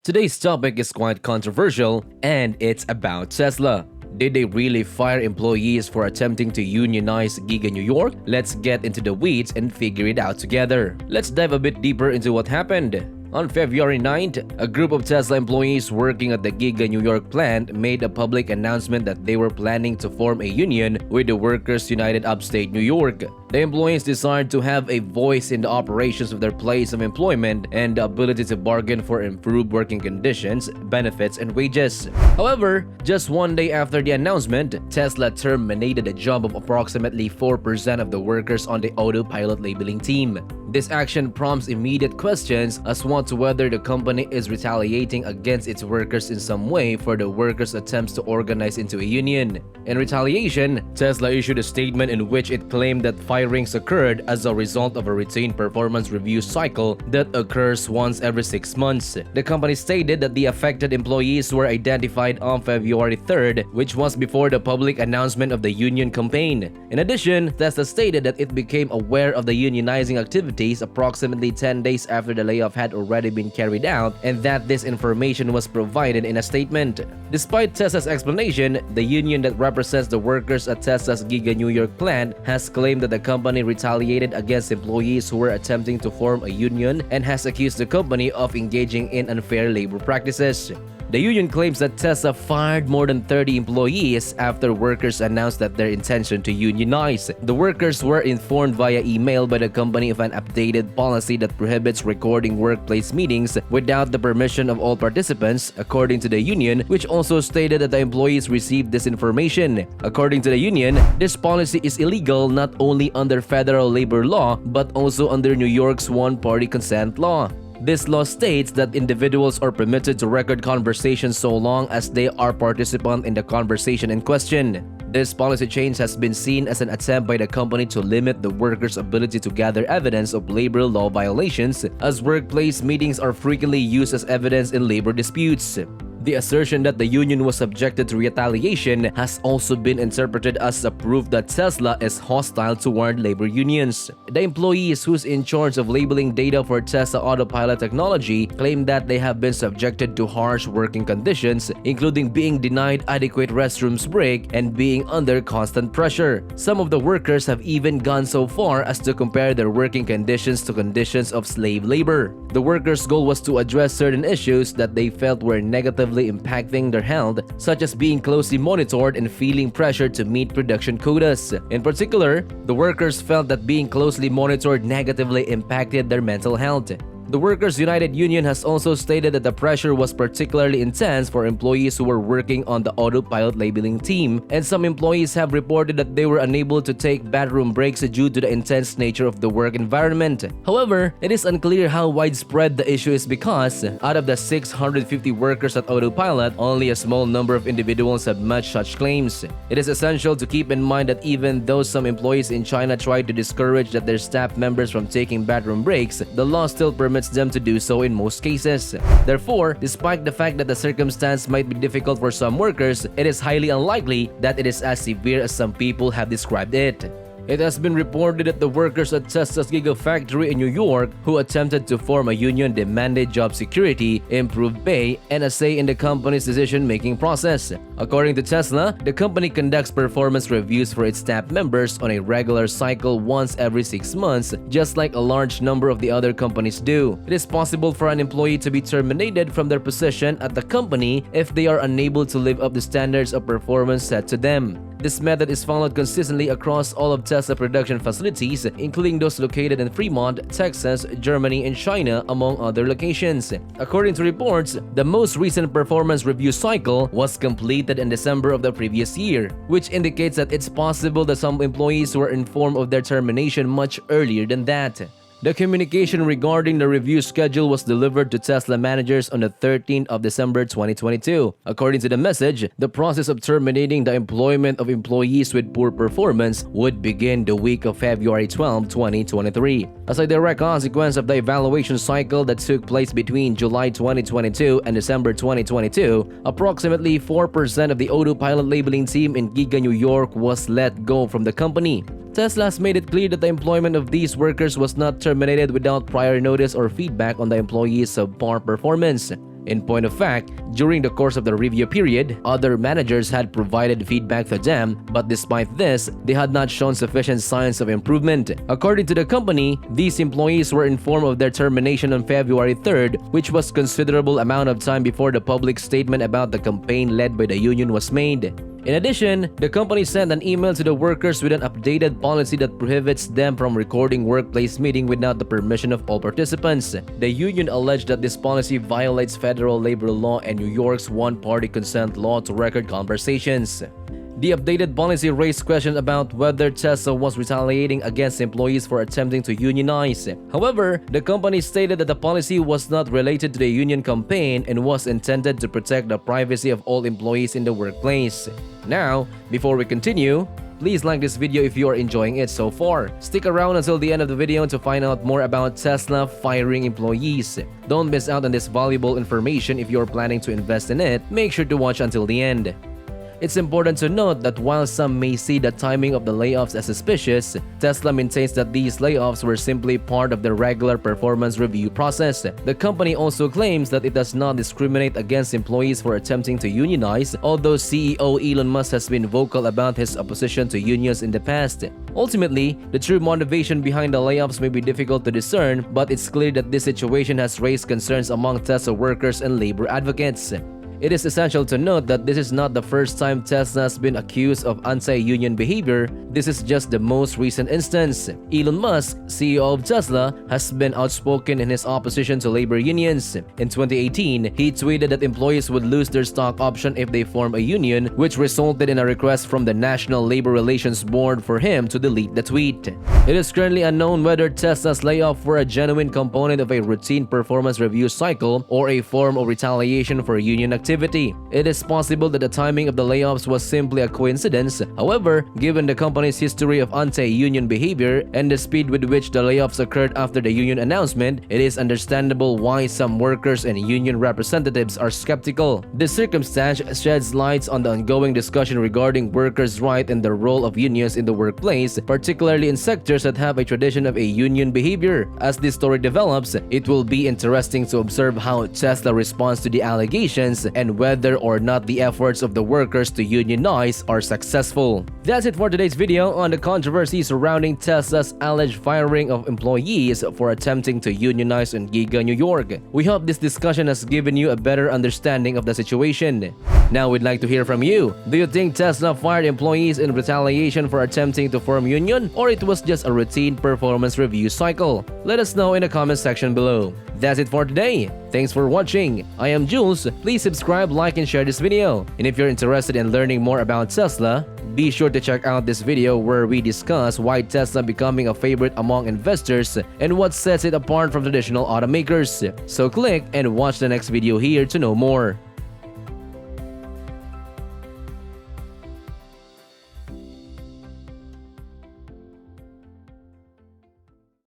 Today's topic is quite controversial, and it's about Tesla. Did they really fire employees for attempting to unionize Giga New York? Let's get into the weeds and figure it out together. Let's dive a bit deeper into what happened. On February 9th, a group of Tesla employees working at the Giga New York plant made a public announcement that they were planning to form a union with the Workers United Upstate New York. The employees desired to have a voice in the operations of their place of employment and the ability to bargain for improved working conditions, benefits, and wages. However, just one day after the announcement, Tesla terminated a job of approximately 4% of the workers on the Autopilot labeling team. This action prompts immediate questions as to whether the company is retaliating against its workers in some way for the workers' attempts to organize into a union. In retaliation, Tesla issued a statement in which it claimed that firings occurred as a result of a routine performance review cycle that occurs once every 6 months. The company stated that the affected employees were identified on February 3rd, which was before the public announcement of the union campaign. In addition, Tesla stated that it became aware of the unionizing activities approximately 10 days after the layoff had already been carried out, and that this information was provided in a statement. Despite Tesla's explanation, the union that represents the workers at Tesla's Giga New York plant has claimed that the company retaliated against employees who were attempting to form a union and has accused the company of engaging in unfair labor practices. The union claims that Tesla fired more than 30 employees after workers announced that their intention to unionize. The workers were informed via email by the company of an updated policy that prohibits recording workplace meetings without the permission of all participants, according to the union, which also stated that the employees received this information. According to the union, this policy is illegal not only under federal labor law but also under New York's one-party consent law. This law states that individuals are permitted to record conversations so long as they are participant in the conversation in question. This policy change has been seen as an attempt by the company to limit the workers' ability to gather evidence of labor law violations, as workplace meetings are frequently used as evidence in labor disputes. The assertion that the union was subjected to retaliation has also been interpreted as a proof that Tesla is hostile toward labor unions. The employees who's in charge of labeling data for Tesla Autopilot technology claim that they have been subjected to harsh working conditions, including being denied adequate restrooms break and being under constant pressure. Some of the workers have even gone so far as to compare their working conditions to conditions of slave labor. The workers' goal was to address certain issues that they felt were negatively impacting their health, such as being closely monitored and feeling pressure to meet production quotas. In particular, the workers felt that being closely monitored negatively impacted their mental health. The Workers United Union has also stated that the pressure was particularly intense for employees who were working on the Autopilot labeling team, and some employees have reported that they were unable to take bathroom breaks due to the intense nature of the work environment. However, it is unclear how widespread the issue is because, out of the 650 workers at Autopilot, only a small number of individuals have matched such claims. It is essential to keep in mind that even though some employees in China tried to discourage their staff members from taking bathroom breaks, the law still permits them to do so in most cases. Therefore, despite the fact that the circumstance might be difficult for some workers, it is highly unlikely that it is as severe as some people have described it. It has been reported that the workers at Tesla's Gigafactory in New York who attempted to form a union demanded job security, improved pay, and a say in the company's decision-making process. According to Tesla, the company conducts performance reviews for its staff members on a regular cycle once every 6 months, just like a large number of the other companies do. It is possible for an employee to be terminated from their position at the company if they are unable to live up to standards of performance set to them. This method is followed consistently across all of Tesla production facilities, including those located in Fremont, Texas, Germany, and China, among other locations. According to reports, the most recent performance review cycle was completed in December of the previous year, which indicates that it's possible that some employees were informed of their termination much earlier than that. The communication regarding the review schedule was delivered to Tesla managers on the 13th of December 2022. According to the message, the process of terminating the employment of employees with poor performance would begin the week of February 12, 2023. As a direct consequence of the evaluation cycle that took place between July 2022 and December 2022, approximately 4% of the Autopilot labeling team in Giga New York was let go from the company. Tesla has made it clear that the employment of these workers was not terminated without prior notice or feedback on the employees' subpar performance. In point of fact, during the course of the review period, other managers had provided feedback to them, but despite this, they had not shown sufficient signs of improvement. According to the company, these employees were informed of their termination on February 3rd, which was considerable amount of time before the public statement about the campaign led by the union was made. In addition, the company sent an email to the workers with an updated policy that prohibits them from recording workplace meeting without the permission of all participants. The union alleged that this policy violates federal labor law and New York's one-party consent law to record conversations. The updated policy raised questions about whether Tesla was retaliating against employees for attempting to unionize. However, the company stated that the policy was not related to the union campaign and was intended to protect the privacy of all employees in the workplace. Now, before we continue, please like this video if you are enjoying it so far. Stick around until the end of the video to find out more about Tesla firing employees. Don't miss out on this valuable information if you are planning to invest in it. Make sure to watch until the end. It's important to note that while some may see the timing of the layoffs as suspicious, Tesla maintains that these layoffs were simply part of the regular performance review process. The company also claims that it does not discriminate against employees for attempting to unionize, although CEO Elon Musk has been vocal about his opposition to unions in the past. Ultimately, the true motivation behind the layoffs may be difficult to discern, but it's clear that this situation has raised concerns among Tesla workers and labor advocates. It is essential to note that this is not the first time Tesla has been accused of anti-union behavior. This is just the most recent instance. Elon Musk, CEO of Tesla, has been outspoken in his opposition to labor unions. In 2018, he tweeted that employees would lose their stock option if they form a union, which resulted in a request from the National Labor Relations Board for him to delete the tweet. It is currently unknown whether Tesla's layoff were a genuine component of a routine performance review cycle or a form of retaliation for union activity. It is possible that the timing of the layoffs was simply a coincidence. However, given the company's history of anti-union behavior and the speed with which the layoffs occurred after the union announcement, it is understandable why some workers and union representatives are skeptical. This circumstance sheds light on the ongoing discussion regarding workers' rights and the role of unions in the workplace, particularly in sectors that have a tradition of a union behavior. As this story develops, it will be interesting to observe how Tesla responds to the allegations and whether or not the efforts of the workers to unionize are successful. That's it for today's video on the controversy surrounding Tesla's alleged firing of employees for attempting to unionize in Giga New York. We hope this discussion has given you a better understanding of the situation. Now we'd like to hear from you. Do you think Tesla fired employees in retaliation for attempting to form union, or it was just a routine performance review cycle? Let us know in the comment section below. That's it for today. Thanks for watching. I am Jules. Please subscribe, like, and share this video. And if you're interested in learning more about Tesla, be sure to check out this video where we discuss why Tesla becoming a favorite among investors and what sets it apart from traditional automakers. So click and watch the next video here to know more.